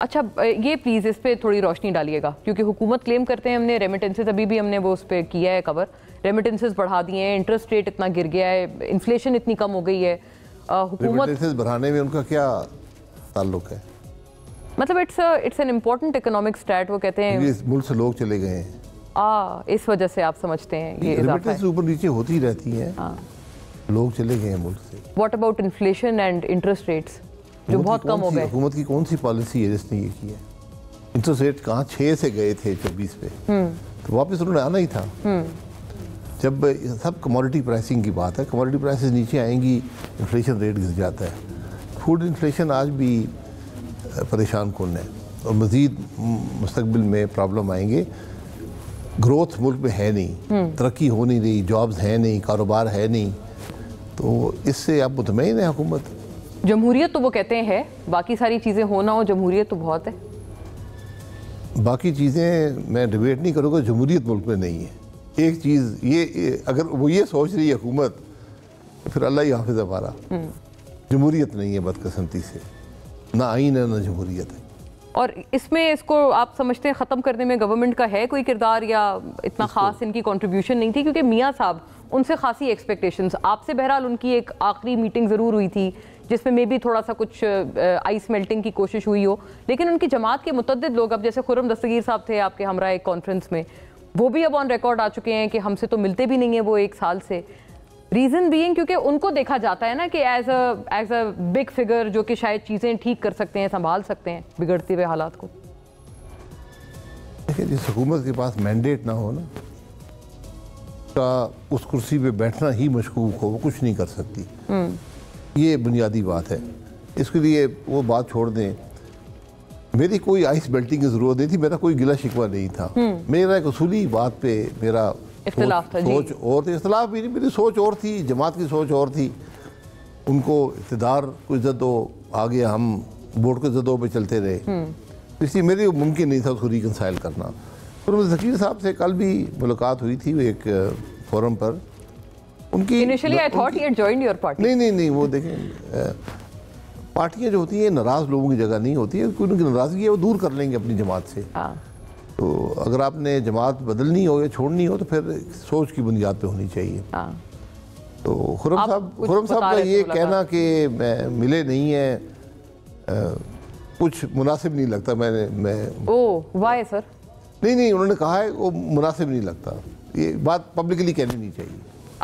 اچھا یہ پلیز اس پہ تھوڑی روشنی ڈالیے گا، کیونکہ حکومت کلیم کرتے ہیں ہم نے ریمیٹنسز، ابھی بھی ہم نے وہ اس پہ کیا ہے کور، ریمیٹنسز بڑھا دیے ہیں، انٹرسٹ ریٹ اتنا گر گیا ہے، انفلیشن اتنی کم ہو گئی ہے، حکومت ریمیٹنسز بڑھانے میں ان کا کیا تعلق ہے؟ مطلب it's an important economic state, وہ کہتے ہیں اس ملک سے لوگ چلے گئے ہیں، اس وجہ سے آپ سمجھتے ہیں یہ اضافہ ریمیٹنس اوپر نیچے ہوتی رہتی ہیں، لوگ چلے گئے ہیں ملک سے۔ What about inflation and interest rates جو بہت کم ہو گئے؟ حکومت کی کون سی پالیسی ہے جس نے یہ کیا؟ انٹرسٹ ریٹ کہاں 6 سے گئے تھے 24 پہ، تو واپس انہوں نے آنا ہی تھا۔ جب سب کموڈٹی پرائسنگ کی بات ہے، کموڈٹی پرائسز نیچے آئیں گی انفلیشن ریٹ گر جاتا ہے۔ فوڈ انفلیشن آج بھی پریشان کن ہے اور مزید مستقبل میں پرابلم آئیں گے۔ گروتھ ملک میں ہے نہیں، ترقی ہو نہیں رہی، جابز ہیں نہیں، کاروبار ہے نہیں، تو اس سے آپ مطمئن ہیں حکومت؟ جمہوریت تو وہ کہتے ہیں ہے، باقی ساری چیزیں ہونا ہو، جمہوریت تو بہت ہے۔ باقی چیزیں میں ڈیبیٹ نہیں کروں گا، جمہوریت ملک میں نہیں ہے۔ ایک چیز یہ، اگر وہ یہ سوچ رہی ہے حکومت، پھر اللہ ہی حافظ ہمارا، جمہوریت نہیں ہے بدقسمتی سے، نہ آئین ہے نہ جمہوریت ہے۔ اور اس میں اس کو آپ سمجھتے ہیں ختم کرنے میں گورنمنٹ کا ہے کوئی کردار، یا اتنا خاص ان کی کنٹریبیوشن نہیں تھی؟ کیونکہ میاں صاحب ان سے خاصی ایکسپیکٹیشنز، آپ سے بہرحال ان کی ایک آخری میٹنگ ضرور ہوئی تھی جس میں بھی تھوڑا سا کچھ آئس میلٹنگ کی کوشش ہوئی ہو، لیکن ان کی جماعت کے متعدد لوگ، اب جیسے خرم دستگیر صاحب تھے آپ کے ہمراہ ایک کانفرنس میں، وہ بھی اب آن ریکارڈ آ چکے ہیں کہ ہم سے تو ملتے بھی نہیں ہیں وہ 1 سال سے۔ ریزن بینگ کیونکہ ان کو دیکھا جاتا ہے نا کہ ایز اے بگ فگر جو کہ شاید چیزیں ٹھیک کر سکتے ہیں، سنبھال سکتے ہیں بگڑتے ہوئے حالات کو۔ جس حکومت کے پاس مینڈیٹ نہ ہو نا، اس کرسی پہ بیٹھنا ہی مشکوک ہو، وہ کچھ نہیں کر سکتی، یہ بنیادی بات ہے۔ اس کے لیے وہ بات چھوڑ دیں، میری کوئی آئس بیلٹنگ کی ضرورت نہیں تھی، میرا کوئی گلہ شکوہ نہیں تھا، میرا ایک اصولی بات پہ میرا اختلاف تھا، سوچ اور تھی، اختلاف بھی نہیں، میری سوچ اور تھی، جماعت کی سوچ اور تھی۔ ان کو اقتدار کو عزت دو، آگے ہم ووٹ کو عزت دو پہ چلتے رہے، اس لیے میرے ممکن نہیں تھا اس کو ریکنسائل کرنا۔ خرم ذکیر صاحب سے کل بھی ملاقات ہوئی تھی ایک فورم پر، ان کی Initially I thought he had joined your party. نہیں، وہ دیکھیں پارٹیاں جو ہوتی ہیں ناراض لوگوں کی جگہ نہیں ہوتی ہے، کوئی ان کی ناراضگی ہے وہ دور کر لیں گے اپنی جماعت سے۔ تو اگر آپ نے جماعت بدلنی ہو یا چھوڑنی ہو تو پھر سوچ کی بنیاد پہ ہونی چاہیے۔ تو خرم صاحب کا یہ کہنا کہ ملے نہیں ہیں کچھ مناسب نہیں لگتا، وائی سر؟ نہیں انہوں نے کہا ہے وہ مناسب نہیں لگتا، یہ بات پبلکلی کہنی نہیں چاہیے۔